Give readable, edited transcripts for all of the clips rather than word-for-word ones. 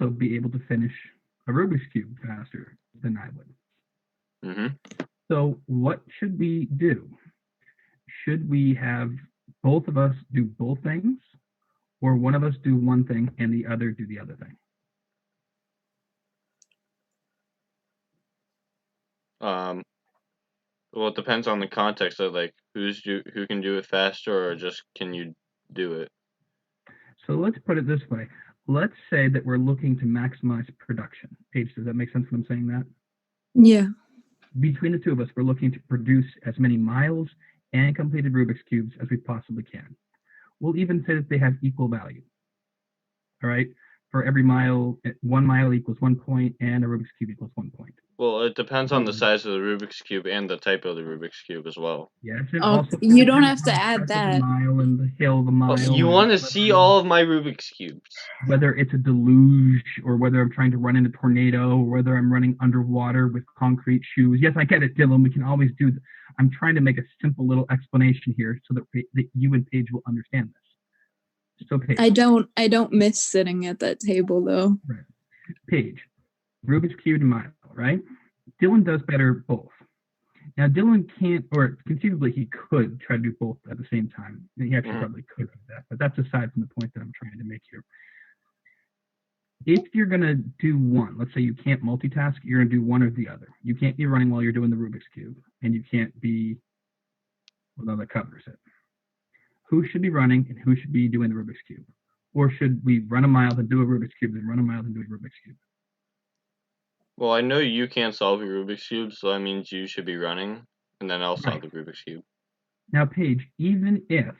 also be able to finish a Rubik's Cube faster than I would. So what should we do? Should we have both of us do both things, or one of us do one thing and the other do the other thing? Well, it depends on the context of like who can do it faster, or just can you do it. So let's put it this way. Let's say that we're looking to maximize production. Paige, does that make sense when I'm saying that? Yeah. Between the two of us, we're looking to produce as many miles and completed Rubik's Cubes as we possibly can. We'll even say that they have equal value. All right? For every mile, 1 mile equals 1 point, and a Rubik's Cube equals 1 point. Well, it depends on the size of the Rubik's Cube and the type of the Rubik's Cube as well. Yes, you don't have to add that. The mile and the hill, the mile. You want to see all of my Rubik's Cubes. Whether it's a deluge, or whether I'm trying to run in a tornado, or whether I'm running underwater with concrete shoes. Yes, I get it, Dylan. We can always do that. I'm trying to make a simple little explanation here so that you and Paige will understand this. So Paige. I don't miss sitting at that table though. Right. Paige, Rubik's Cube and mile, right? Dylan does better both. Now, Dylan can't, or conceivably he could try to do both at the same time. He actually probably could do that, but that's aside from the point that I'm trying to make here. If you're going to do one, let's say you can't multitask, you're going to do one or the other. You can't be running while you're doing the Rubik's Cube, and you can't be, well, no, that covers it. Who should be running and who should be doing the Rubik's Cube? Or should we run a mile and do a Rubik's Cube, then run a mile and do a Rubik's Cube? Well, I know you can't solve a Rubik's Cube, so that means you should be running, and then I'll solve the Rubik's Cube. Now, Paige, even if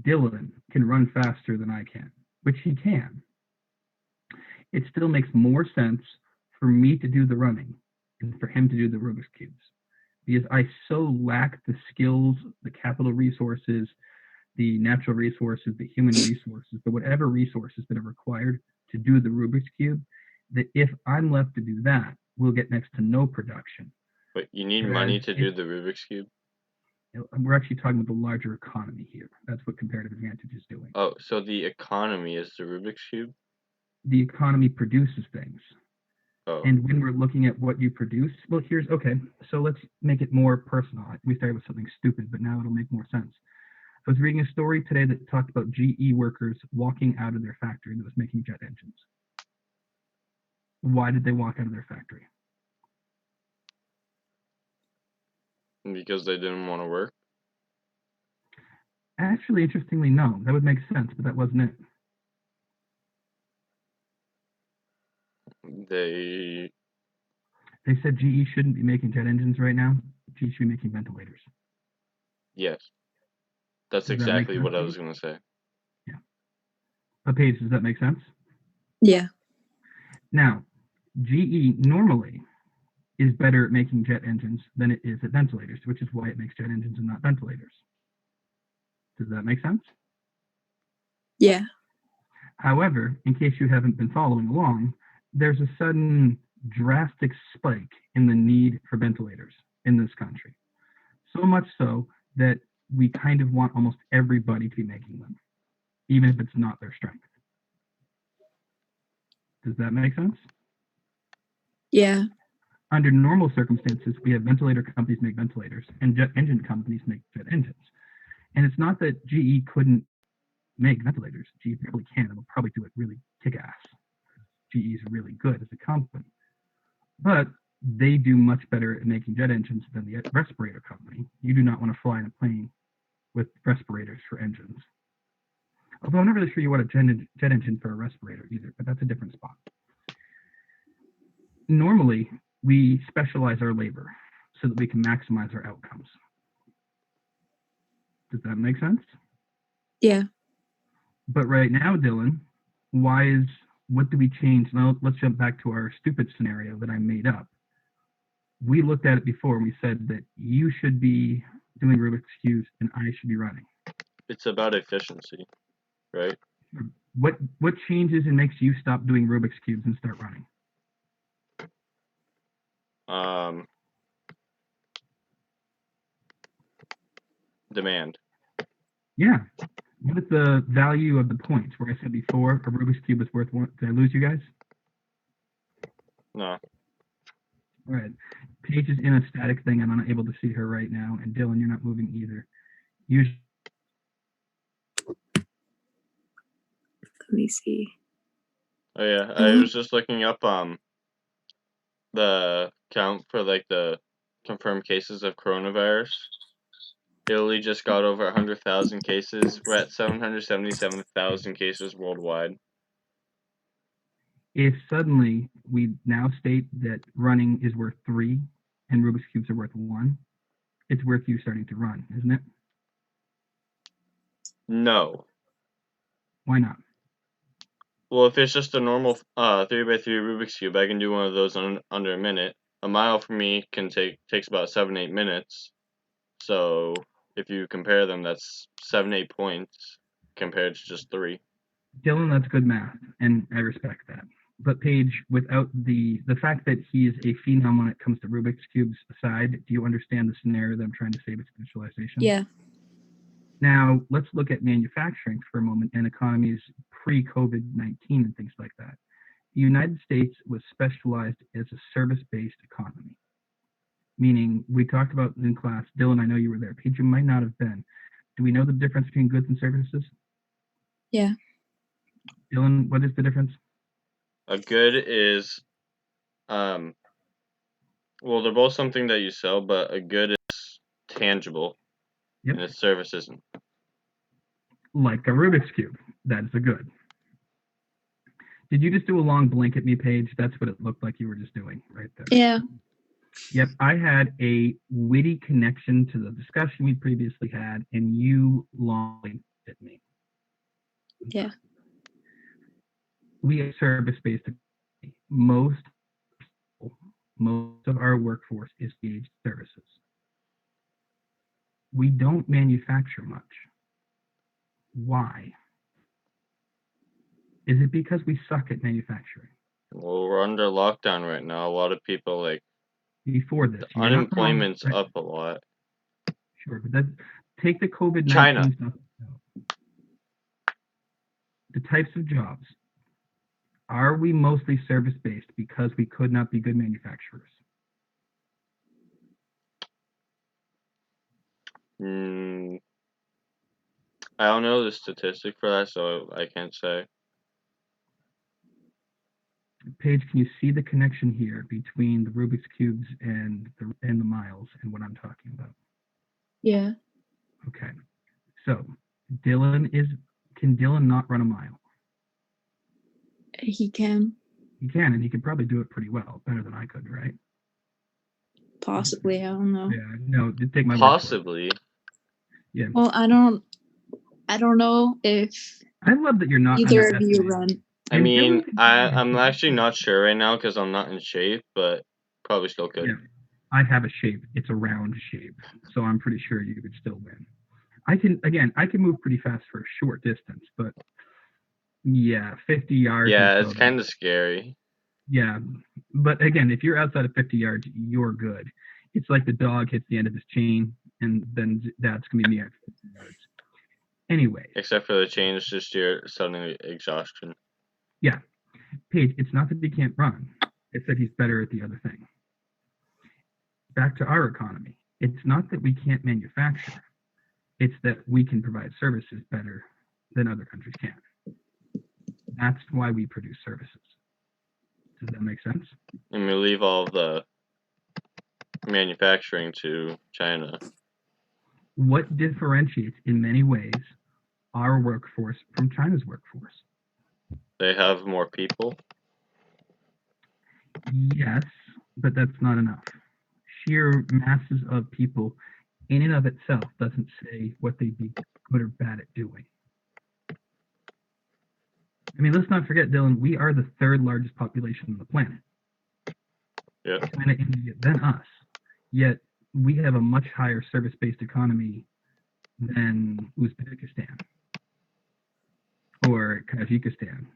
Dylan can run faster than I can, which he can, it still makes more sense for me to do the running and for him to do the Rubik's Cubes. Because I so lack the skills, the capital resources, the natural resources, the human resources, the whatever resources that are required to do the Rubik's Cube, that if I'm left to do that, we'll get next to no production. But you need money to do the Rubik's Cube? We're actually talking about the larger economy here. That's what comparative advantage is doing. Oh, so the economy is the Rubik's Cube? The economy produces things. Oh. And when we're looking at what you produce, well, so let's make it more personal. We started with something stupid, but now it'll make more sense. I was reading a story today that talked about GE workers walking out of their factory that was making jet engines. Why did they walk out of their factory? Because they didn't want to work? Actually, interestingly, no. That would make sense, but that wasn't it. They said GE shouldn't be making jet engines right now. GE should be making ventilators. Yes. That's exactly what I was going to say. Yeah. But Paige, does that make sense? Yeah. Now, GE normally is better at making jet engines than it is at ventilators, which is why it makes jet engines and not ventilators. Does that make sense? Yeah. However, in case you haven't been following along, there's a sudden drastic spike in the need for ventilators in this country. So much so that we kind of want almost everybody to be making them, even if it's not their strength. Does that make sense? Yeah. Under normal circumstances, we have ventilator companies make ventilators and jet engine companies make jet engines. And it's not that GE couldn't make ventilators. GE probably can, and they'll probably do it really kick-ass. GE is really good as a company. But they do much better at making jet engines than the respirator company. You do not want to fly in a plane with respirators for engines. Although I'm not really sure you want a jet engine for a respirator either, but that's a different spot. Normally, we specialize our labor so that we can maximize our outcomes. Does that make sense? Yeah. But right now, Dylan, what do we change? Now, let's jump back to our stupid scenario that I made up. We looked at it before and we said that you should be doing Rubik's Cubes and I should be running. It's about efficiency, right? What changes and makes you stop doing Rubik's Cubes and start running? Demand. Yeah. What is the value of the points? Where I said before, a Rubik's Cube is worth one. Did I lose you guys? No. All right. Paige is in a static thing. I'm unable to see her right now. And Dylan, you're not moving either. Usually, Let me see. Oh yeah, I was just looking up the count for like the confirmed cases of coronavirus. Italy just got over 100,000 cases. We're at 777,000 cases worldwide. if suddenly we now state that running is worth 3 and Rubik's Cubes are worth 1, it's worth you starting to run, isn't it? No. Why not? Well, if it's just a normal 3x3 Rubik's Cube, I can do one of those under a minute. A mile for me takes about 7-8 minutes. So if you compare them, that's 7-8 points compared to just 3. Dylan, that's good math, and I respect that. But Paige, without the fact that he is a phenom when it comes to Rubik's Cubes aside, do you understand the scenario that I'm trying to say with specialization? Yeah. Now, let's look at manufacturing for a moment and economies pre-COVID-19 and things like that. The United States was specialized as a service-based economy, meaning we talked about in class, Dylan, I know you were there. Paige, you might not have been. Do we know the difference between goods and services? Yeah. Dylan, what is the difference? A good is, well, they're both something that you sell, but a good is tangible, Yep. and a service isn't. Like a Rubik's Cube. That's a good. Did you just do a long blink at me, Paige? That's what it looked like you were just doing right there. Yeah. Yep, I had a witty connection to the discussion we previously had, and you long blinked at me. Yeah. We are service-based. Most of our workforce is engaged services. We don't manufacture much. Why? Is it because we suck at manufacturing? Well, we're under lockdown right now. A lot of people Before this, you're not wrong, unemployment's right? up a lot. Sure, but take the COVID-19 China. stuff out. The types of jobs. Are we mostly service-based because we could not be good manufacturers? I don't know the statistic for that, so I can't say. Paige, can you see the connection here between the Rubik's Cubes and the miles and what I'm talking about? Yeah. Okay. So can Dylan not run a mile? He can. He can, and he could probably do it pretty well, better than I could, right? Possibly. I don't know. Yeah, no, take my word for it. Possibly. Yeah. Well, I don't know if I love that you're not either of you underestimating. run. I And mean, Dylan could I'm do it. actually not sure right now because I'm not in shape, but probably still could. Yeah. I have a shape. It's a round shape, so I'm pretty sure you could still win. I can move pretty fast for a short distance, but yeah, 50 yards. Yeah, it's kind of scary. Yeah, but again, if you're outside of 50 yards, you're good. It's like the dog hits the end of his chain, and then that's gonna be in the air 50 yards. Anyway. Except for the chain, it's just your sudden exhaustion. Yeah, Paige, it's not that he can't run; it's that he's better at the other thing. Back to our economy. It's not that we can't manufacture; it's that we can provide services better than other countries can. That's why we produce services. Does that make sense? And we leave all of the manufacturing to China. What differentiates, in many ways, our workforce from China's workforce? They have more people? Yes, but that's not enough. Sheer masses of people in and of itself doesn't say what they'd be good or bad at doing. I mean, let's not forget, Dylan, we are the third largest population on the planet. Yeah. China, India, then us. Yet we have a much higher service-based economy than Uzbekistan or Tajikistan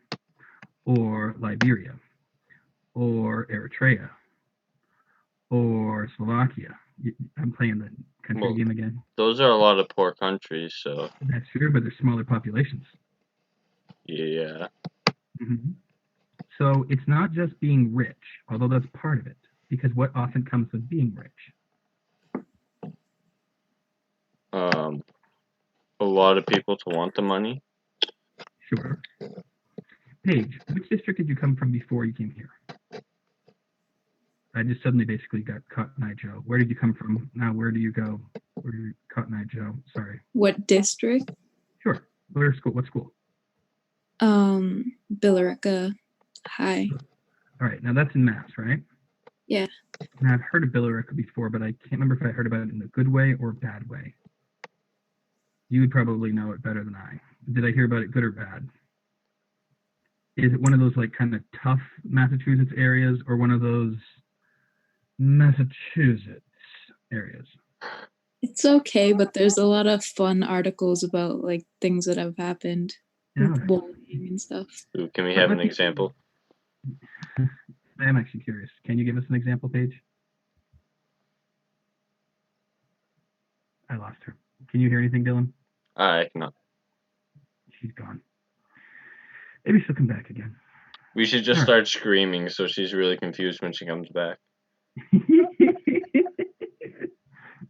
or Liberia or Eritrea or Slovakia. I'm playing the country game again. Those are a lot of poor countries, so. That's true, but they're smaller populations. Yeah. Mm-hmm. So it's not just being rich, although that's part of it, because what often comes with being rich? A lot of people to want the money. Sure. Paige, which district did you come from before you came here? I just suddenly basically got Cotton Eye Joe. Where did you come from? Now where do you go? Where do you, Cotton Eye Joe? Sorry. What district? Sure. Where school? What school? Billerica High. All right. Now that's in Mass, right? Yeah. Now I've heard of Billerica before, but I can't remember if I heard about it in a good way or a bad way. You would probably know it better than I. Did I hear about it good or bad? Is it one of those like kind of tough Massachusetts areas or one of those Massachusetts areas? It's okay, but there's a lot of fun articles about like things that have happened Yeah. with bullying and stuff. Ooh, can we have an example? I am actually curious. Can you give us an example, Paige? I lost her. Can you hear anything, Dylan? I cannot. She's gone. Maybe she'll come back again. We should just All start screaming so she's really confused when she comes back.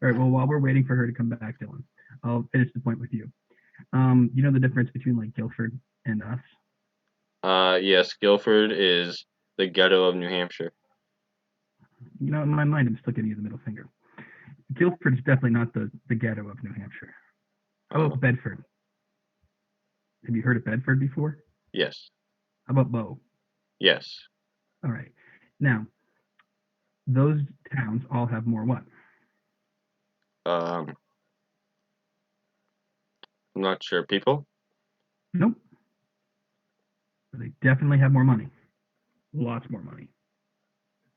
All right. Well, while we're waiting for her to come back, Dylan, I'll finish the point with you. You know the difference between like Guilford and us? Yes, Guilford is the ghetto of New Hampshire. You know, in my mind, I'm still giving you the middle finger. Guilford is definitely not the ghetto of New Hampshire. How about Bedford? Have you heard of Bedford before? Yes. How about Bow? Yes. All right. Now, those towns all have more what? I'm not sure. People? Nope. But they definitely have more money. Lots more money.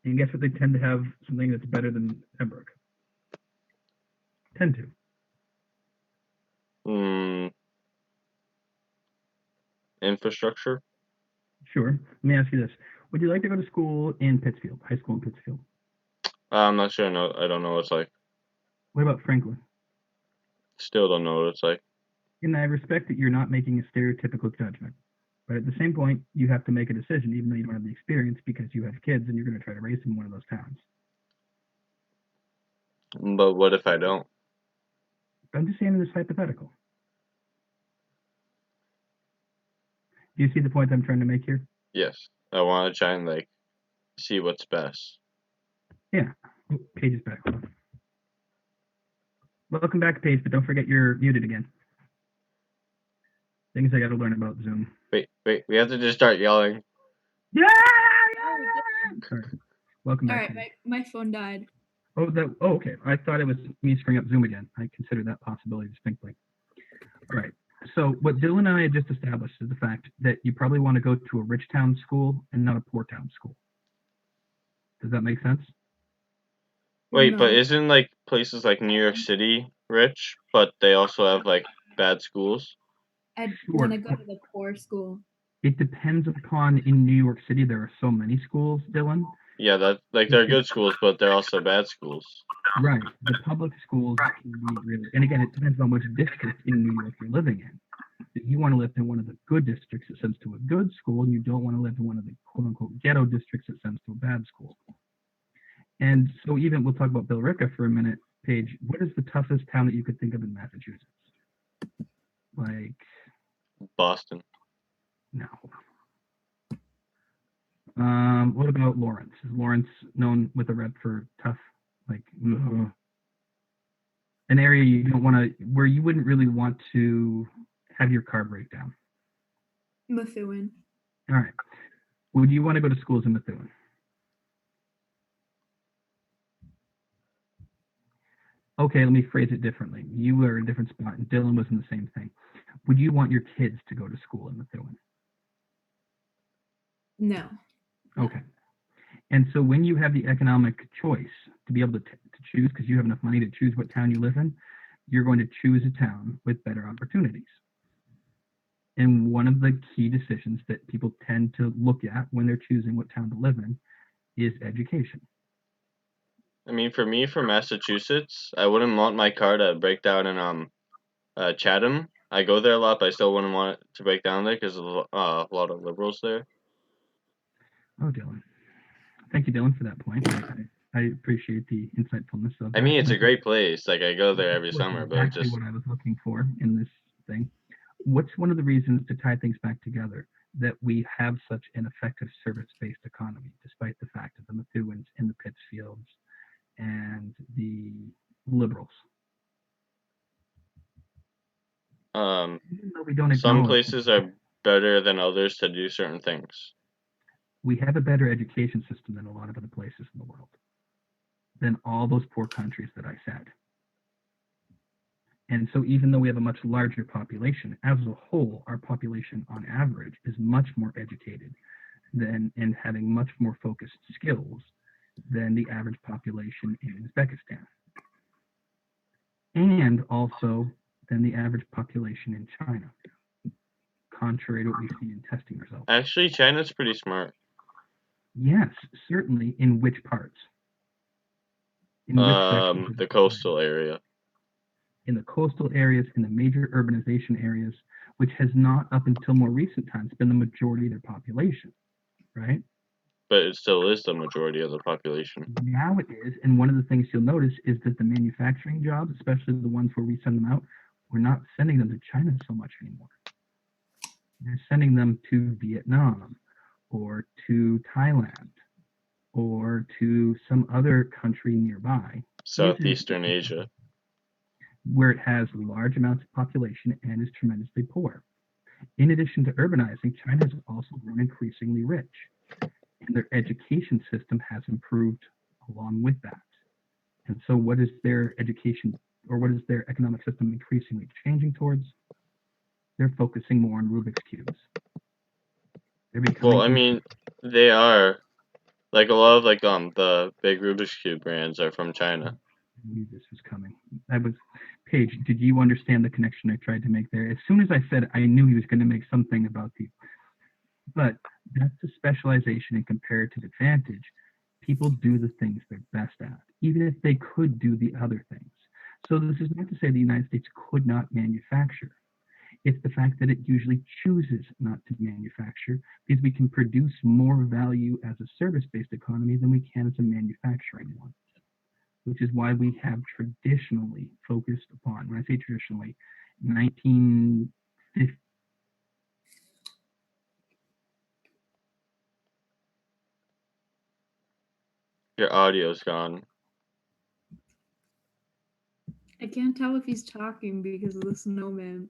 And guess what? They tend to have something that's better than Pembroke. Tend to. Infrastructure? Sure. Let me ask you this. Would you like to go to school in Pittsfield, high school in Pittsfield? I'm not sure. No, I don't know what it's like. What about Franklin? Still don't know what it's like. And I respect that you're not making a stereotypical judgment. But at the same point, you have to make a decision, even though you don't have the experience, because you have kids and you're going to try to raise them in one of those towns. But what if I don't? I'm just saying this hypothetical. Do you see the point I'm trying to make here? Yes. I want to try and like see what's best. Yeah. Oh, Paige is back. Welcome back, Paige, but don't forget you're muted again. Things I got to learn about Zoom. Wait. We have to just start yelling. Yeah! Sorry. Welcome back. All right, my phone died. Oh, okay. I thought it was me screwing up Zoom again. I consider that possibility distinctly. All right. So what Dylan and I had just established is the fact that you probably want to go to a rich town school and not a poor town school. Does that make sense? Wait, No. but isn't like places like New York City rich, but they also have like bad schools? I Sure. want to go to the poor school. It depends upon, in New York City, there are so many schools, Dylan. Yeah, that like they're good schools, but they're also bad schools. Right. The public schools can be really, and again, it depends on which district in New York you're living in. If you want to live in one of the good districts that sends to a good school, and you don't want to live in one of the quote unquote ghetto districts that sends to a bad school. And so even we'll talk about Billerica for a minute, Paige. What is the toughest town that you could think of in Massachusetts? Like Boston. no. What about Lawrence? Is Lawrence known with a rep for tough? Like an area you don't want to, where you wouldn't really want to have your car break down. Methuen. All right. Would you want to go to schools in Methuen? Okay, let me phrase it differently. You were in a different spot, and Dylan was in the same thing. Would you want your kids to go to school in Methuen? No. Okay. And so when you have the economic choice to be able to choose, because you have enough money to choose what town you live in, you're going to choose a town with better opportunities. And one of the key decisions that people tend to look at when they're choosing what town to live in is education. I mean, for me, from Massachusetts, I wouldn't want my car to break down in Chatham. I go there a lot, but I still wouldn't want it to break down there because there's a lot of liberals there. Oh, Dylan. Thank you, Dylan, for that point. I appreciate the insightfulness of that. I mean, it's a That's great place. Like, I go there every That's summer, but exactly just what I was looking for in this thing. What's one of the reasons to tie things back together that we have such an effective service-based economy, despite the fact of the Methuen and the Pittsfields and the liberals? Even though we don't some acknowledge places are better than others to do certain things. we have a better education system than a lot of other places in the world, than all those poor countries that I said. And so even though we have a much larger population, as a whole, our population on average is much more educated than and having much more focused skills than the average population in Uzbekistan. And also than the average population in China, contrary to what we see in testing results. Actually, China's pretty smart. Yes, certainly. In which parts? In which sections of The coastal area. in the coastal areas, in the major urbanization areas, which has not up until more recent times been the majority of their population, right? But it still is the majority of the population. Now it is, and one of the things you'll notice is that the manufacturing jobs, especially the ones where we send them out, we're not sending them to China so much anymore. They're sending them to Vietnam or to Thailand or to some other country nearby. Southeastern Asia. Where it has large amounts of population and is tremendously poor. In addition to urbanizing, China has also grown increasingly rich, and their education system has improved along with that. And so what is their education, or what is their economic system increasingly changing towards? They're focusing more on Rubik's Cubes. Well, I mean, they are. Like, a lot of, like, the big Rubik's Cube brands are from China. I knew this was coming. Paige, did you understand the connection I tried to make there? As soon as I said it, I knew he was going to make something about the. But that's a specialization and comparative advantage. People do the things they're best at, even if they could do the other things. So this is not to say the United States could not manufacture. It's the fact that it usually chooses not to manufacture because we can produce more value as a service-based economy than we can as a manufacturing one, which is why we have traditionally focused upon, when I say traditionally, 1950. Your audio's gone. I can't tell if he's talking because of the snowman.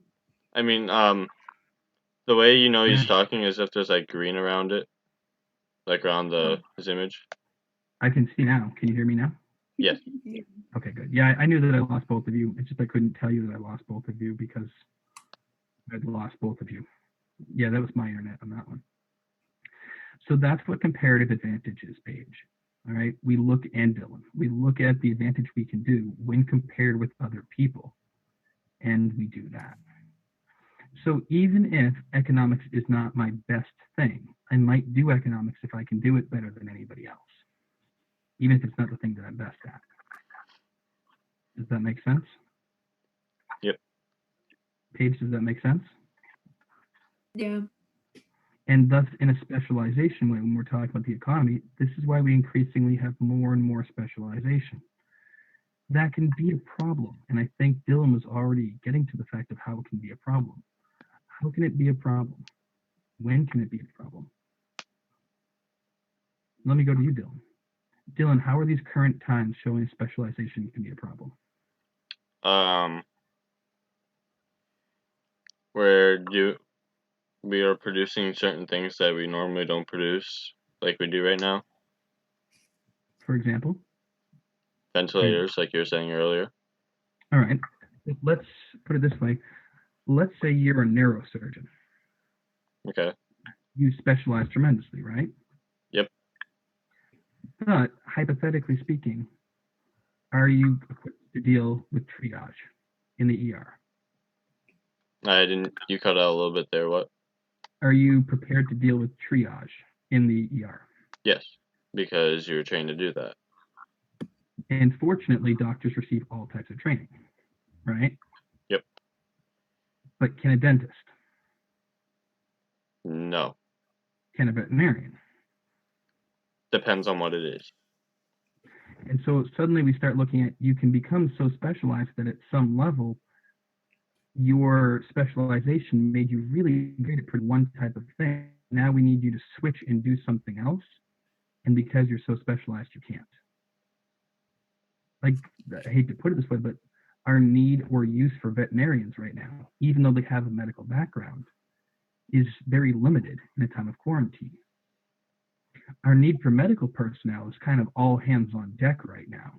I mean, the way you know he's talking is if there's, like, green around it. Like, around his image. I can see now. Can you hear me now? Yes. Okay, good. Yeah, I knew that I lost both of you. It's just I couldn't tell you that I lost both of you because I'd lost both of you. Yeah, that was my internet on that one. So that's what comparative advantage is, Paige. All right, we look, and Dylan, we look at the advantage we can do when compared with other people, and we do that. So even if economics is not my best thing, I might do economics if I can do it better than anybody else, even if it's not the thing that I'm best at. Does that make sense? Yep. Paige, does that make sense? Yeah. And thus, in a specialization way, when we're talking about the economy, this is why we increasingly have more and more specialization. That can be a problem. And I think Dylan was already getting to the fact of how it can be a problem. How can it be a problem? When can it be a problem? Let me go to you, Dylan. Dylan, how are these current times showing specialization can be a problem? Where we are producing certain things that we normally don't produce, like we do right now. For example? Ventilators, like you were saying earlier. All right. Let's put it this way. Let's say you're a neurosurgeon. Okay. You specialize tremendously, right? Yep. But hypothetically speaking, are you equipped to deal with triage in the ER? You cut out a little bit there. What? Are you prepared to deal with triage in the ER? Yes, because you're trained to do that. And fortunately, doctors receive all types of training, right? Yep. But can a dentist? No. Can a veterinarian? depends on what it is. And so suddenly we start looking at, you can become so specialized that at some level, your specialization made you really great at one type of thing. Now we need you to switch and do something else. And because you're so specialized, you can't. Like, I hate to put it this way, but our need or use for veterinarians right now, even though they have a medical background, is very limited in a time of quarantine. Our need for medical personnel is kind of all hands on deck right now.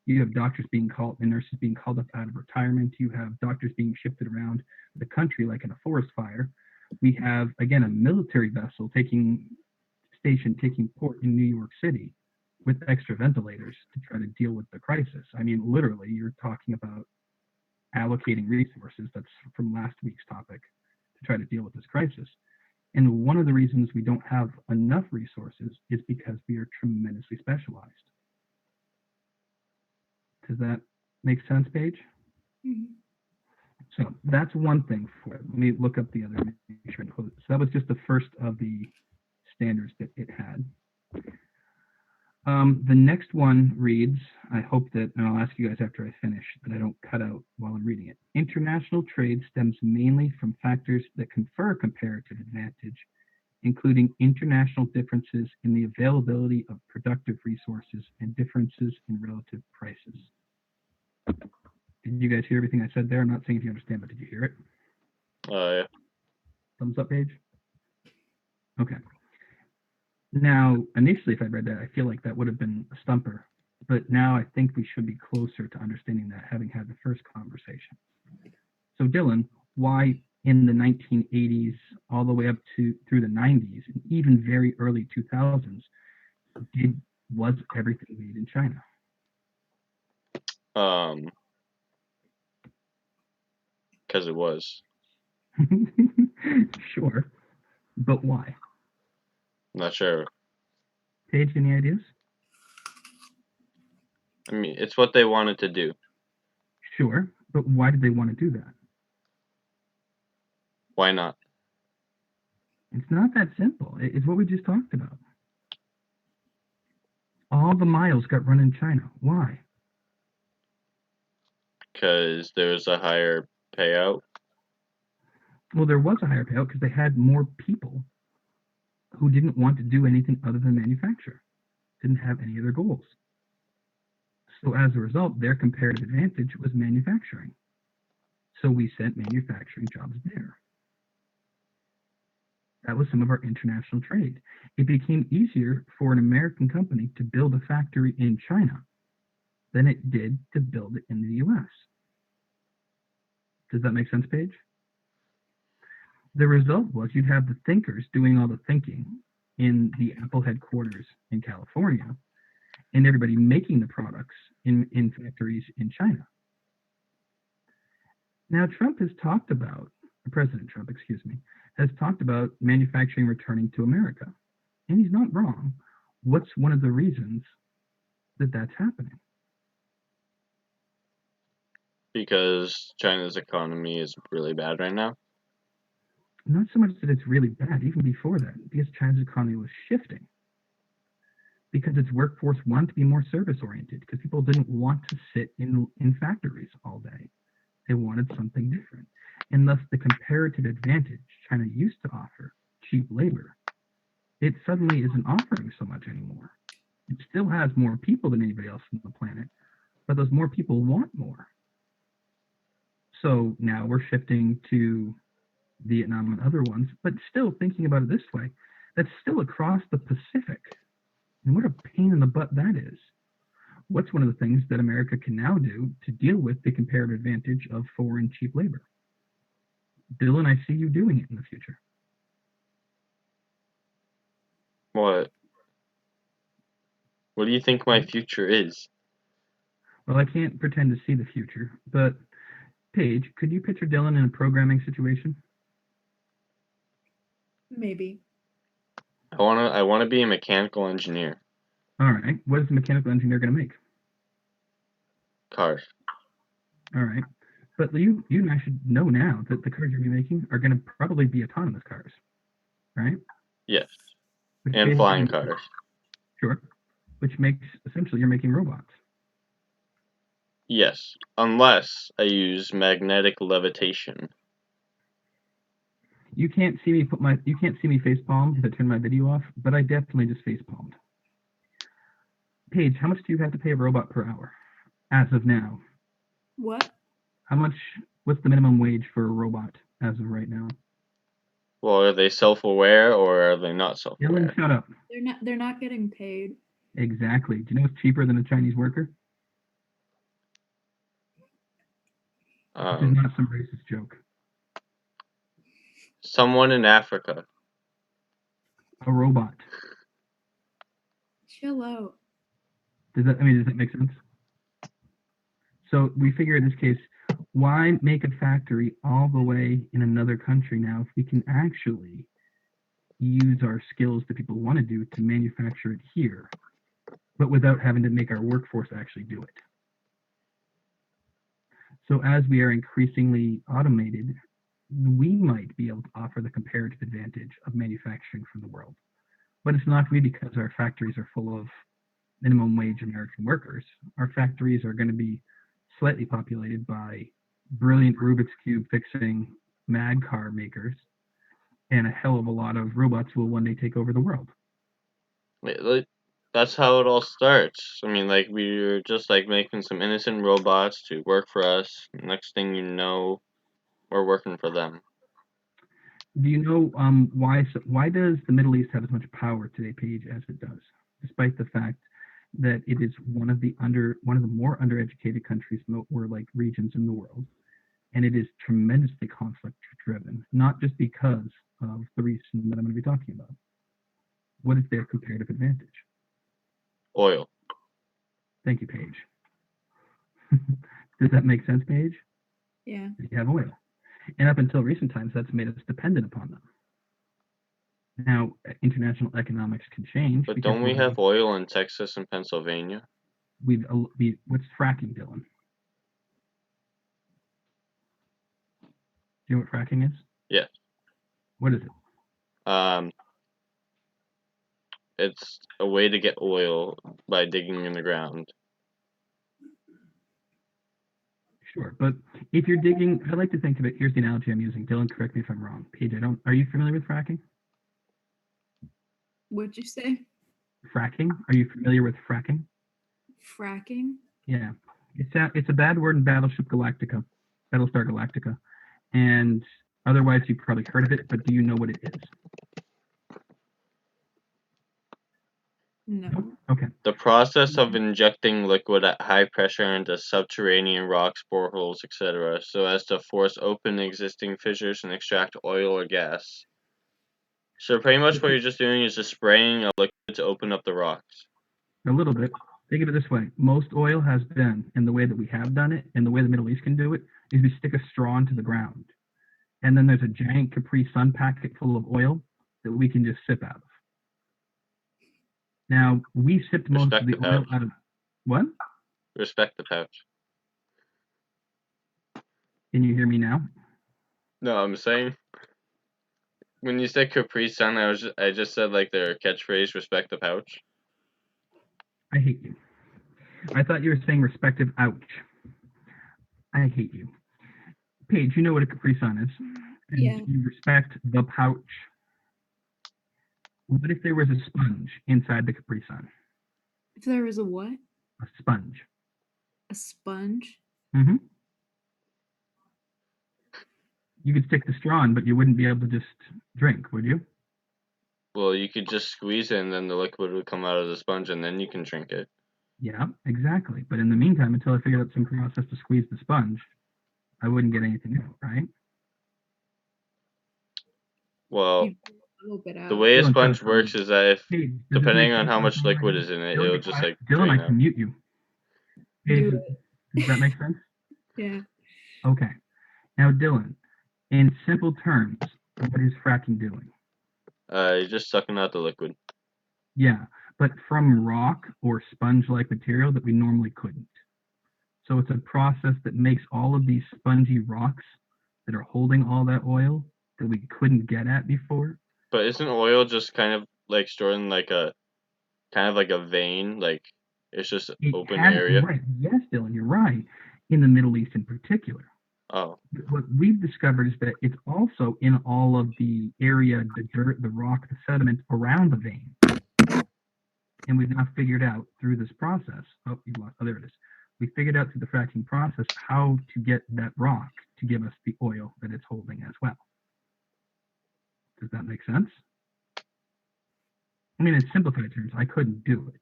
You have doctors being called and nurses being called up out of retirement. You have doctors being shifted around the country like in a forest fire. We have, again, a military vessel taking port in New York City with extra ventilators to try to deal with the crisis. I mean, literally, you're talking about allocating resources. That's from last week's topic, to try to deal with this crisis. And one of the reasons we don't have enough resources is because we are tremendously specialized. Does that make sense, Paige? Mhm. So that's one thing for it. Let me look up the other. So that was just the first of the standards that it had. The next one reads, I hope that, and I'll ask you guys after I finish, that I don't cut out while I'm reading it. International trade stems mainly from factors that confer comparative advantage, including international differences in the availability of productive resources and differences in relative prices. Did you guys hear everything I said there? I'm not saying if you understand, but did you hear it? Yeah. Thumbs up, Paige? Okay. Now, initially, if I read that, I feel like that would have been a stumper. But now I think we should be closer to understanding that, having had the first conversation. So, Dylan, why in the 1980s, all the way up to through the 90s, and even very early 2000s, was everything made in China? Because it was. Sure, but why? Not sure. Paige, any ideas? I mean, it's what they wanted to do. Sure, but why did they want to do that? Why not? It's not that simple. It's what we just talked about. All the miles got run in China. Why? Because there's a higher payout. Well, there was a higher payout because they had more people who didn't want to do anything other than manufacture, didn't have any other goals. So as a result, their comparative advantage was manufacturing. So we sent manufacturing jobs there. That was some of our international trade. It became easier for an American company to build a factory in China than it did to build it in the US. Does that make sense, Paige? The result was you'd have the thinkers doing all the thinking in the Apple headquarters in California, and everybody making the products in factories in China. Now, President Trump, has talked about manufacturing returning to America. And he's not wrong. What's one of the reasons that that's happening? Because China's economy is really bad right now. Not so much that it's really bad, even before that, because China's economy was shifting. Because its workforce wanted to be more service-oriented, because people didn't want to sit in factories all day. They wanted something different. And thus the comparative advantage China used to offer, cheap labor, it suddenly isn't offering so much anymore. It still has more people than anybody else on the planet, but those more people want more. So now we're shifting to Vietnam and other ones, but still thinking about it this way, that's still across the Pacific. And what a pain in the butt that is. What's one of the things that America can now do to deal with the comparative advantage of foreign cheap labor? Dylan, I see you doing it in the future. What? What do you think my future is? Well, I can't pretend to see the future, but Paige, could you picture Dylan in a programming situation? Maybe. I wanna be a mechanical engineer. All right. What is a mechanical engineer going to make? Cars. All right. But you and I should know now that the cars you're going to be making are going to probably be autonomous cars, right? Yes. Which And flying cars. Sure. Which makes, essentially, you're making robots. Yes, unless I use magnetic levitation. You can't see me face palm if I turn my video off, but I definitely just face palmed. Paige, how much do you have to pay a robot per hour as of now? What? What's the minimum wage for a robot as of right now? Well, are they self-aware or are they not self-aware? Dylan, shut up. They're not getting paid. Exactly. Do you know what's cheaper than a Chinese worker? This is not some racist joke. Someone in Africa. A robot. Chill out. Does that make sense? So we figure in this case, why make a factory all the way in another country now if we can actually use our skills that people want to do to manufacture it here, but without having to make our workforce actually do it? So as we are increasingly automated, we might be able to offer the comparative advantage of manufacturing from the world. But it's not really because our factories are full of minimum wage American workers. Our factories are going to be slightly populated by brilliant Rubik's Cube fixing mad car makers and a hell of a lot of robots who will one day take over the world. That's how it all starts. I mean, like, we were just, like, making some innocent robots to work for us. Next thing you know, we're working for them. Do you know why does the Middle East have as much power today, Paige, as it does, despite the fact that it is one of the more undereducated countries or like regions in the world, and it is tremendously conflict driven, not just because of the reason that I'm going to be talking about. What is their comparative advantage? Oil. Thank you, Paige. Does that make sense, Paige? Yeah. You have oil. And up until recent times, that's made us dependent upon them. Now, international economics can change. But don't we have oil in Texas and Pennsylvania? What's fracking, Dylan? Do you know what fracking is? Yes. What is it? It's a way to get oil by digging in the ground. Sure, but if you're digging, I like to think of it, here's the analogy I'm using. Dylan, correct me if I'm wrong. Paige, are you familiar with fracking? What'd you say? Fracking? Are you familiar with fracking? Fracking? Yeah. It's a bad word in Battlestar Galactica. And otherwise you've probably heard of it, but do you know what it is? No. Okay. The process of injecting liquid at high pressure into subterranean rocks, boreholes, etc., so as to force open existing fissures and extract oil or gas. So pretty much what you're just doing is just spraying a liquid to open up the rocks. A little bit. Think of it this way. Most oil has been, in the way that we have done it, and the way the Middle East can do it, is we stick a straw into the ground. And then there's a giant Capri Sun packet full of oil that we can just sip out of. Now, we sipped most of the oil out of... What? Respect the pouch. Can you hear me now? No, I'm saying... When you said Capri Sun, I just said, like, their catchphrase, respect the pouch. I hate you. I thought you were saying respective ouch. I hate you. Paige, you know what a Capri Sun is. And yeah. You respect the pouch. What if there was a sponge inside the Capri Sun? If there was a what? A sponge. A sponge? Mm-hmm. You could stick the straw in, but you wouldn't be able to just drink, would you? Well, you could just squeeze it and then the liquid would come out of the sponge and then you can drink it. Yeah, exactly. But in the meantime, until I figured out some process to squeeze the sponge, I wouldn't get anything out, right? Well, the way a sponge works is that if, depending on how much liquid is in it, it'll just like Dylan, I drain out. can mute you. Does that make sense? Yeah. Okay. Now, Dylan, in simple terms, what is fracking doing? You're just sucking out the liquid. Yeah, but from rock or sponge-like material that we normally couldn't. So it's a process that makes all of these spongy rocks that are holding all that oil that we couldn't get at before. But isn't oil just kind of like stored in like a kind of like a vein, like it's just It open had, area. right. Yes, Dylan, you're right. In the Middle East in particular. Oh, What we've discovered is that it's also in all of the area, the dirt, the rock, the sediment around the vein. And we've now figured out through this process. Oh, you lost. Oh, there it is. We figured out through the fracking process how to get that rock to give us the oil that it's holding as well. Does that make sense? I mean, in simplified terms, I couldn't do it.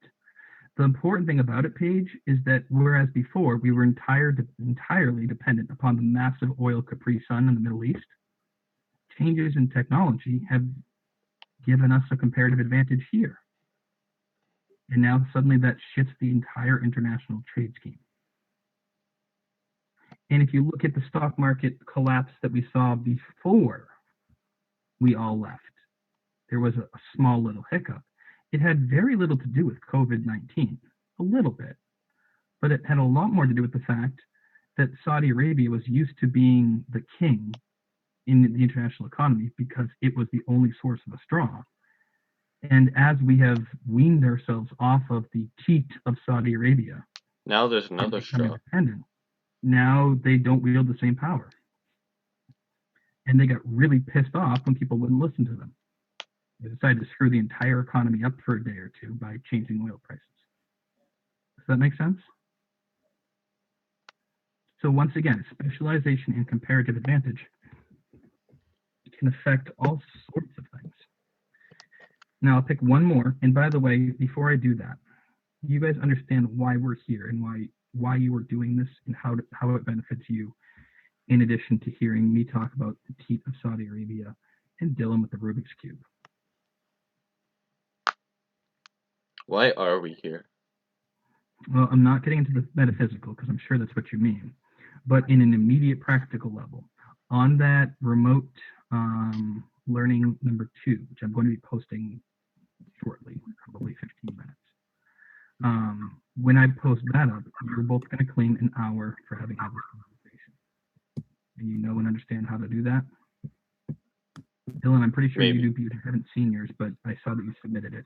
The important thing about it, Paige, is that whereas before we were entirely dependent upon the massive oil Capri Sun in the Middle East, changes in technology have given us a comparative advantage here. And now suddenly that shifts the entire international trade scheme. And if you look at the stock market collapse that we saw before we all left, there was a small little hiccup. It had very little to do with COVID-19, a little bit, but it had a lot more to do with the fact that Saudi Arabia was used to being the king in the international economy because it was the only source of a straw. And as we have weaned ourselves off of the teat of Saudi Arabia, now there's and another become straw. independent, now they don't wield the same power. And they got really pissed off when people wouldn't listen to them. They decided to screw the entire economy up for a day or two by changing oil prices. Does that make sense? So once again, specialization and comparative advantage can affect all sorts of things. Now I'll pick one more. And by the way, before I do that, you guys understand why we're here and why you are doing this and how it benefits you, in addition to hearing me talk about the teat of Saudi Arabia and Dylan with the Rubik's Cube. Why are we here? Well, I'm not getting into the metaphysical because I'm sure that's what you mean, but in an immediate practical level, on that remote learning number 2, which I'm going to be posting shortly, probably 15 minutes. When I post that up, you're both going to claim an hour for having had this conversation. And you know and understand how to do that? Dylan, I'm pretty sure Maybe. you do because you haven't seen yours, but I saw that you submitted it.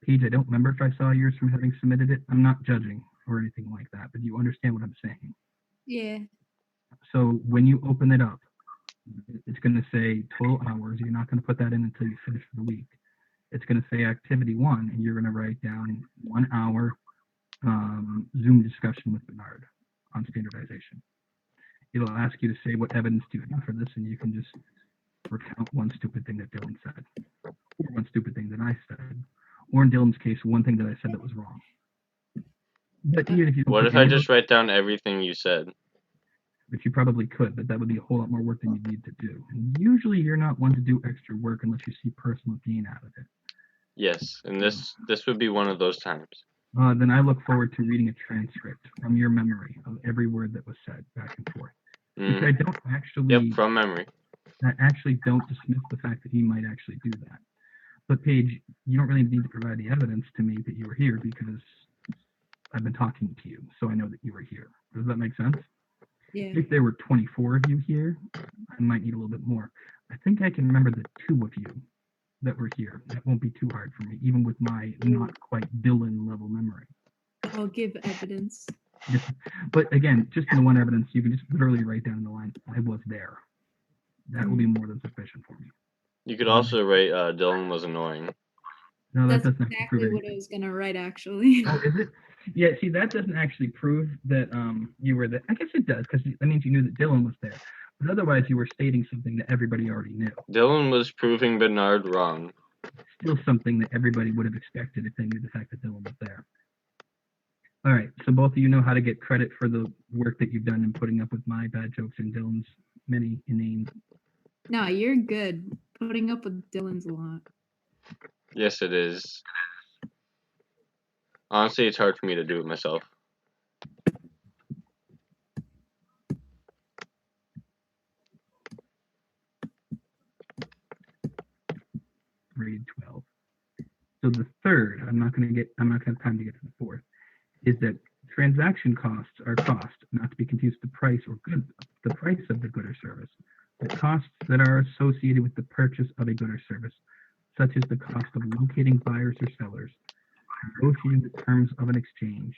Paige, I don't remember if I saw yours from having submitted it. I'm not judging or anything like that, but you understand what I'm saying. Yeah. So when you open it up, it's going to say total hours. You're not going to put that in until you finish for the week. It's going to say activity 1, and you're going to write down 1 hour Zoom discussion with Bernard on standardization. It'll ask you to say what evidence do you have for this, and you can just recount one stupid thing that Dylan said, or one stupid thing that I said, or in Dylan's case, one thing that I said that was wrong. But even if you don't What put if I any of just those- write down everything you said? which you probably could, but that would be a whole lot more work than you need to do. And usually you're not one to do extra work unless you see personal gain out of it. Yes, and this would be one of those times. Then I look forward to reading a transcript from your memory of every word that was said back and forth. Which I don't actually. Yep, from memory. I actually don't dismiss the fact that he might actually do that. But Paige, you don't really need to provide the evidence to me that you were here because I've been talking to you, so I know that you were here. Does that make sense? Yeah. If there were 24 of you here, I might need a little bit more. I think I can remember the 2 of you that were here. That won't be too hard for me, even with my not quite Dylan level memory. I'll give evidence. But again, just in the one evidence, you can just literally write down in the line, I was there. That will be more than sufficient for me. You could also write Dylan was annoying. No, that That's doesn't actually prove exactly what anything. I was gonna write, actually. Oh, is it? Yeah, see, that doesn't actually prove that you were there. I guess it does, because that means you knew that Dylan was there. But otherwise, you were stating something that everybody already knew. Dylan was proving Bernard wrong. Still something that everybody would have expected if they knew the fact that Dylan was there. All right, so both of you know how to get credit for the work that you've done in putting up with my bad jokes and Dylan's many inane. No, you're good. Putting up with Dylan's a lot. Yes, it is. Honestly, it's hard for me to do it myself. Grade 12. So the third, I'm not going to have time to get to the fourth, is that transaction costs are cost, not to be confused with the price or good, the price of the good or service, but costs that are associated with the purchase of a good or service, such as the cost of locating buyers or sellers, negotiating the terms of an exchange,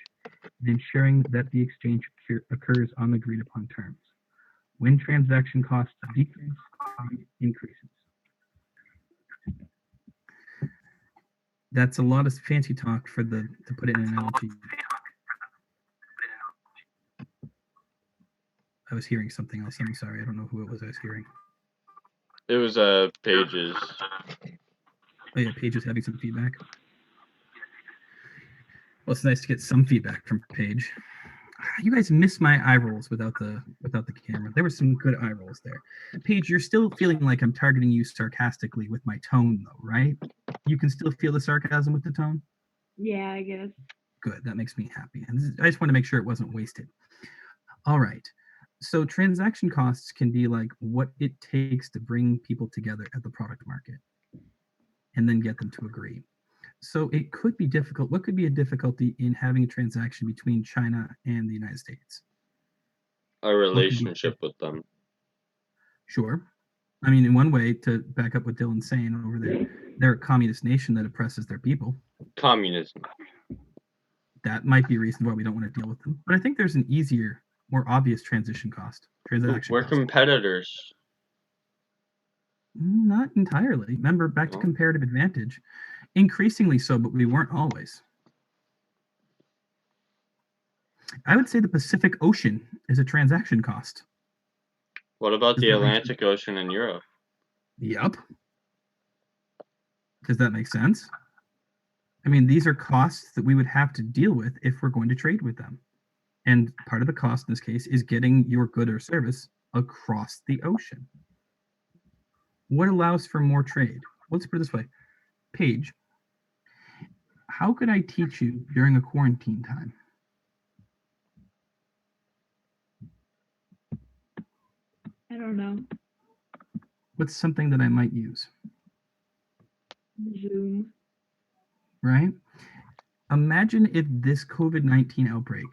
and ensuring that the exchange occurs on agreed upon terms. When transaction costs decrease, time increases. That's a lot of fancy talk for to put it in an analogy. I was hearing something else. I'm sorry. I don't know who it was I was hearing. It was Pages. Oh yeah, Paige is having some feedback. Well, it's nice to get some feedback from Paige. You guys missed my eye rolls without the camera. There were some good eye rolls there. Paige, you're still feeling like I'm targeting you sarcastically with my tone, though, right? You can still feel the sarcasm with the tone? Yeah, I guess. Good. That makes me happy. And I just want to make sure it wasn't wasted. All right. So transaction costs can be like what it takes to bring people together at the product market and then get them to agree. So it could be difficult. What could be a difficulty in having a transaction between China and the United States? A relationship with them. Sure. I mean, in one way, to back up what Dylan's saying over there, they're a communist nation that oppresses their people. Communism. That might be a reason why we don't want to deal with them. But I think there's an easier, more obvious transaction cost. We're competitors. Not entirely. Remember, back to comparative advantage. Increasingly so, but we weren't always. I would say the Pacific Ocean is a transaction cost. What about the Atlantic Ocean in Europe? Yep. Does that make sense? I mean, these are costs that we would have to deal with if we're going to trade with them. And part of the cost in this case is getting your good or service across the ocean. What allows for more trade? Let's put it this way. Paige, how could I teach you during a quarantine time? I don't know. What's something that I might use? Zoom. Right? Imagine if this COVID-19 outbreak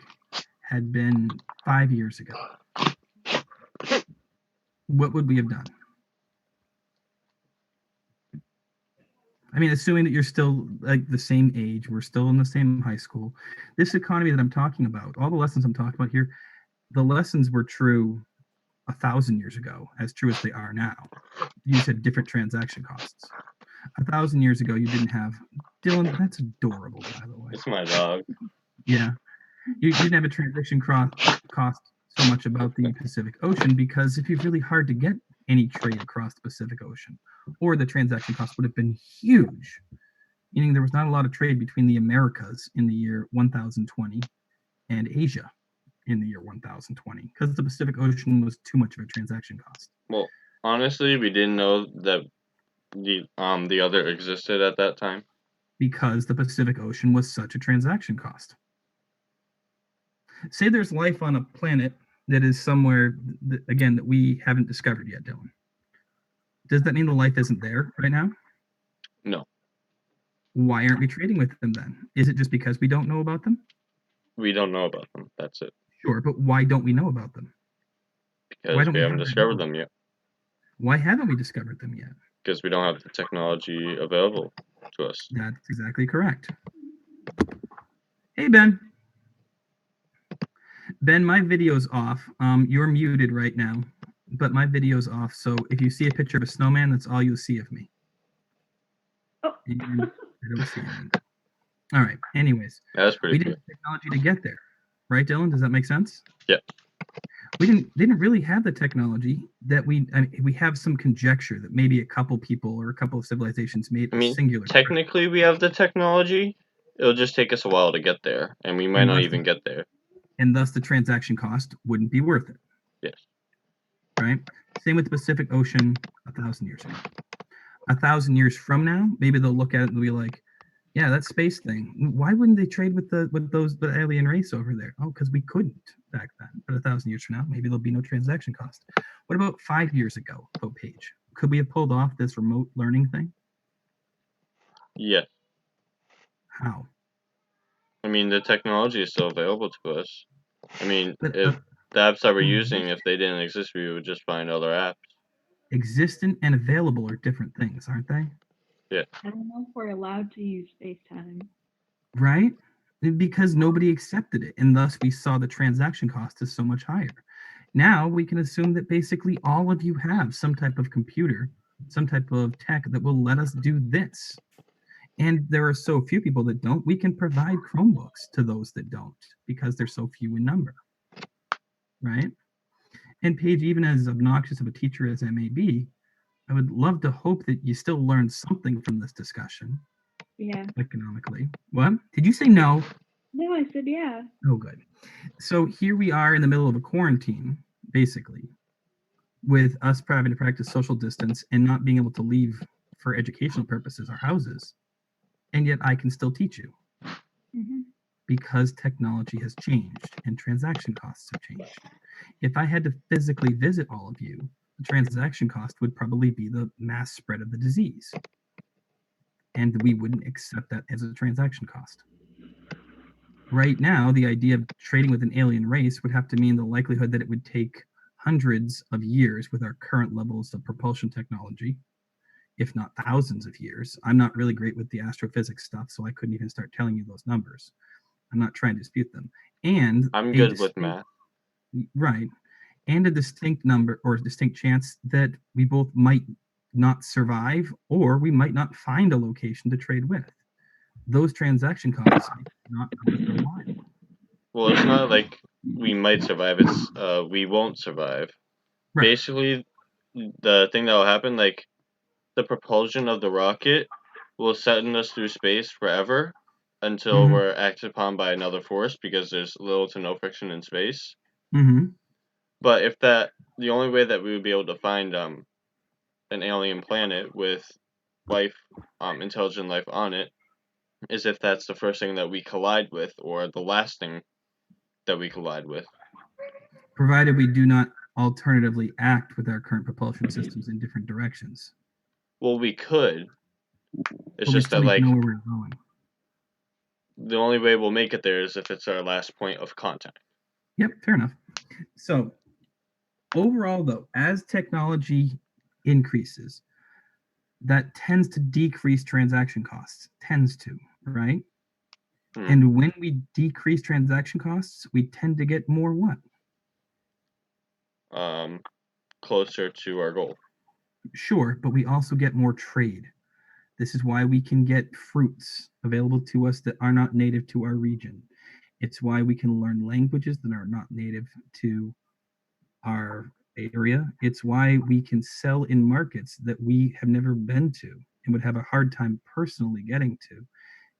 had been 5 years ago. What would we have done? I mean, assuming that you're still like the same age, we're still in the same high school. This economy that I'm talking about, all the lessons I'm talking about here, the lessons were true 1,000 years ago, as true as they are now. You just had different transaction costs. 1,000 years ago, you didn't have Dylan. That's adorable, by the way. It's my dog. Yeah, you didn't have a transaction cost so much about the Pacific Ocean because it'd be really hard to get any trade across the Pacific Ocean, or the transaction cost would have been huge, meaning there was not a lot of trade between the Americas in the year 1020 and Asia in the year 1020 because the Pacific Ocean was too much of a transaction cost. Well, honestly, we didn't know that the other existed at that time because the Pacific Ocean was such a transaction cost. Say there's life on a planet that is somewhere that we haven't discovered yet, Dylan. Does that mean the life isn't there right now? No. Why aren't we trading with them then? Is it just because we don't know about them? We don't know about them. That's it. Sure, but why don't we know about them? Because we haven't discovered them yet. Why haven't we discovered them yet? Because we don't have the technology available to us. That's exactly correct. Hey, Ben. Ben, my video's off. You're muted right now, but my video's off. So if you see a picture of a snowman, that's all you'll see of me. Oh. I don't see anything. All right. Anyways, that's pretty. We didn't have technology to get there, right, Dylan? Does that make sense? Yeah. We didn't really have the technology that we have some conjecture that maybe a couple people or a couple of civilizations made a singular. Technically, we have the technology. It'll just take us a while to get there, and we might not even get there. And thus, the transaction cost wouldn't be worth it. Yes. Right. Same with the Pacific Ocean 1,000 years ago. 1,000 years from now, maybe they'll look at it and be like, "Yeah, that space thing. Why wouldn't they trade with the alien race over there? Oh, because we couldn't back then. But 1,000 years from now, maybe there'll be no transaction cost. What about 5 years ago, Paige? Could we have pulled off this remote learning thing? Yes. How? I mean, the technology is still available to us. I mean, if the apps that we're using, if they didn't exist, we would just find other apps. Existent and available are different things, aren't they? Yeah. I don't know if we're allowed to use FaceTime. right? Because nobody accepted it, and thus we saw the transaction cost is so much higher. Now we can assume that basically all of you have some type of computer, some type of tech that will let us do this. And there are so few people that don't. We can provide Chromebooks to those that don't because they're so few in number, right? And Paige, even as obnoxious of a teacher as I may be, I would love to hope that you still learn something from this discussion Yeah. economically. What? Did you say no? No, I said yeah. Oh, good. So here we are in the middle of a quarantine, basically, with us having to practice social distance and not being able to leave for educational purposes our houses. And yet I can still teach you Hmm. because technology has changed and transaction costs have changed. If I had to physically visit all of you, the transaction cost would probably be the mass spread of the disease. And we wouldn't accept that as a transaction cost. Right now, the idea of trading with an alien race would have to mean the likelihood that it would take hundreds of years with our current levels of propulsion technology, if not thousands of years. I'm not really great with the astrophysics stuff, so I couldn't even start telling you those numbers. I'm not trying to dispute them. And I'm a good with distinct- math. Right. And a distinct number or a distinct chance that we both might not survive or we might not find a location to trade with. Those transaction costs are not worth our while. Well, it's not like we might survive. It's we won't survive. Right. Basically, the thing that will happen, like the propulsion of the rocket, will send us through space forever until Mhm. we're acted upon by another force because there's little to no friction in space. Mm-hmm. But if the only way that we would be able to find an alien planet with life, intelligent life on it, is if that's the first thing that we collide with or the last thing that we collide with. Provided we do not alternatively act with our current propulsion systems in different directions. Well, we could. It's But we just still that, need to like, know where we're going. the only way we'll make it there is if it's our last point of contact. Yep, fair enough. So overall, though, as technology increases, that tends to decrease transaction costs. Tends to, right? Hmm. And when we decrease transaction costs, we tend to get more what? Closer to our goal. Sure, but we also get more trade. This is why we can get fruits available to us that are not native to our region. It's why we can learn languages that are not native to our area. It's why we can sell in markets that we have never been to and would have a hard time personally getting to.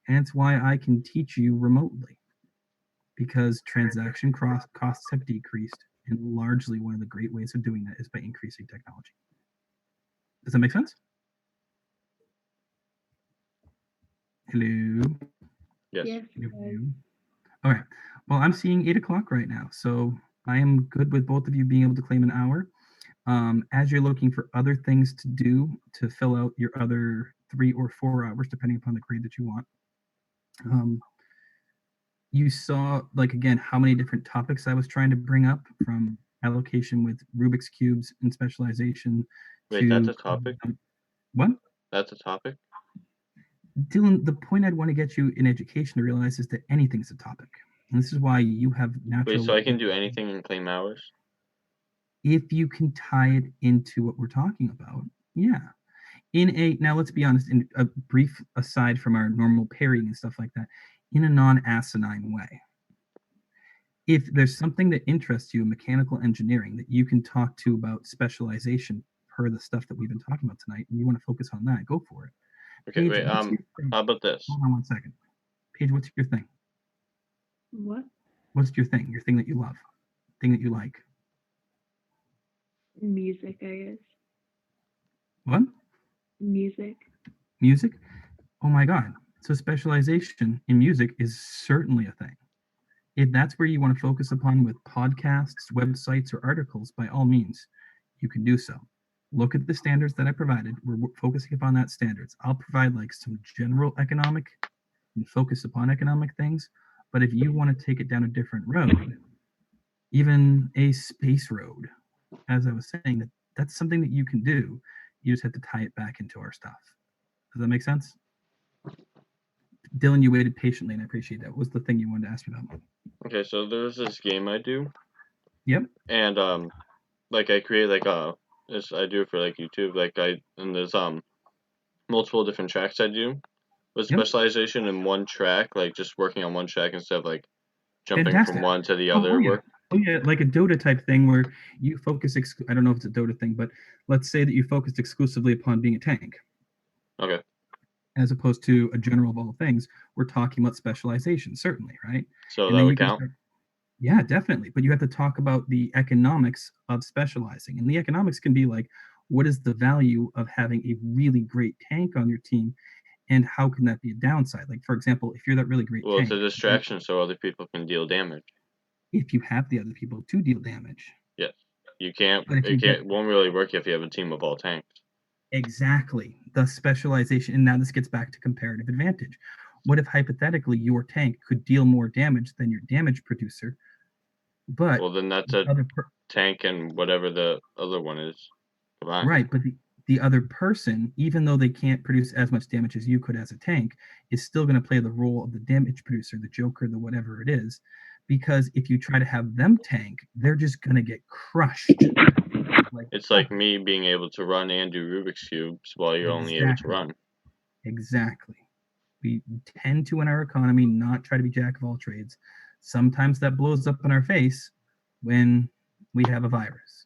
And it's why I can teach you remotely because transaction costs have decreased. And largely one of the great ways of doing that is by increasing technology. Does that make sense? Hello? Yes. Yes. it does. All right. Well, I'm seeing 8 o'clock right now, so I am good with both of you being able to claim an hour. As you're looking for other things to do to fill out your other 3 or 4 hours, depending upon the grade that you want, you saw, like, again, how many different topics I was trying to bring up from allocation with Rubik's Cubes and specialization Wait, to... that's a topic? What? That's a topic? Dylan, the point I'd want to get you in education to realize is that anything's a topic. And this is why you have natural... Wait, so I can do anything and claim hours? If you can tie it into what we're talking about, yeah. Now let's be honest, in a brief aside from our normal pairing and stuff like that, in a non-asinine way. If there's something that interests you in mechanical engineering that you can talk to about specialization per the stuff that we've been talking about tonight, and you want to focus on that, go for it. Okay, Paige, wait, what's your thing? how about this? Hold on one second. Paige, what's your thing? What? What's your thing? Your thing that you love? Thing that you like? Music, I guess. What? Music. Music? Oh my God. So specialization in music is certainly a thing. If that's where you want to focus upon with podcasts, websites, or articles, by all means, you can do so. Look at the standards that I provided. We're focusing upon that standards. I'll provide like some general economic and focus upon economic things. But if you want to take it down a different road, even a space road, as I was saying, that's something that you can do. You just have to tie it back into our stuff. Does that make sense? Dylan, you waited patiently, and I appreciate that. What was the thing you wanted to ask me about? Okay, so there's this game I do, Yep. and like I create like this I do it for like YouTube, and there's multiple different tracks I do with Yep. specialization in one track, like just working on one track instead of like jumping Fantastic. from one to the Oh, other. yeah. Oh yeah, like a Dota type thing where you focus. I don't know if it's a Dota thing, but let's say that you focused exclusively upon being a tank, Okay. as opposed to a general of all things. We're talking about specialization, certainly, right? So And that then would you can count. start. Yeah, definitely. But you have to talk about the economics of specializing, and the economics can be like, what is the value of having a really great tank on your team, and how can that be a downside? Like, for example, if you're that really great Well, it's tank, a distraction so other people can deal damage. if you have the other people to deal damage. Yes. You can't. But if you It get can't. Won't really work if you have a team of all tanks. exactly the specialization, and now this gets back to comparative advantage. What if hypothetically your tank could deal more damage than your damage producer, but Well, then that's the a other tank and whatever the other one is combined. right, but the other person, even though they can't produce as much damage as you could as a tank, is still going to play the role of the damage producer, the Joker, the whatever it is, because if you try to have them tank, they're just going to get crushed. Like, It's like me being able to run and do Rubik's cubes while you're only able to run. Exactly. We tend to, in our economy, not try to be jack of all trades. Sometimes that blows up in our face when we have a virus.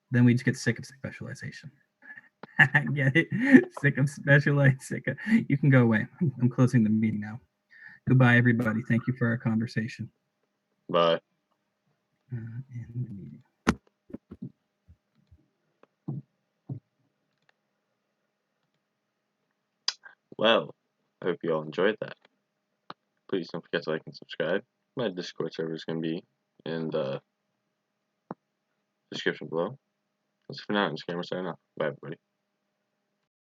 Then we just get sick of specialization. Get it? Sick of specialized. You can go away. I'm closing the meeting now. Goodbye, everybody. Thank you for our conversation. But End the meeting. well, I hope you all enjoyed that. Please don't forget to like and subscribe. My Discord server is going to be in the description below. That's for now. I'm just going to sign off. Bye, everybody.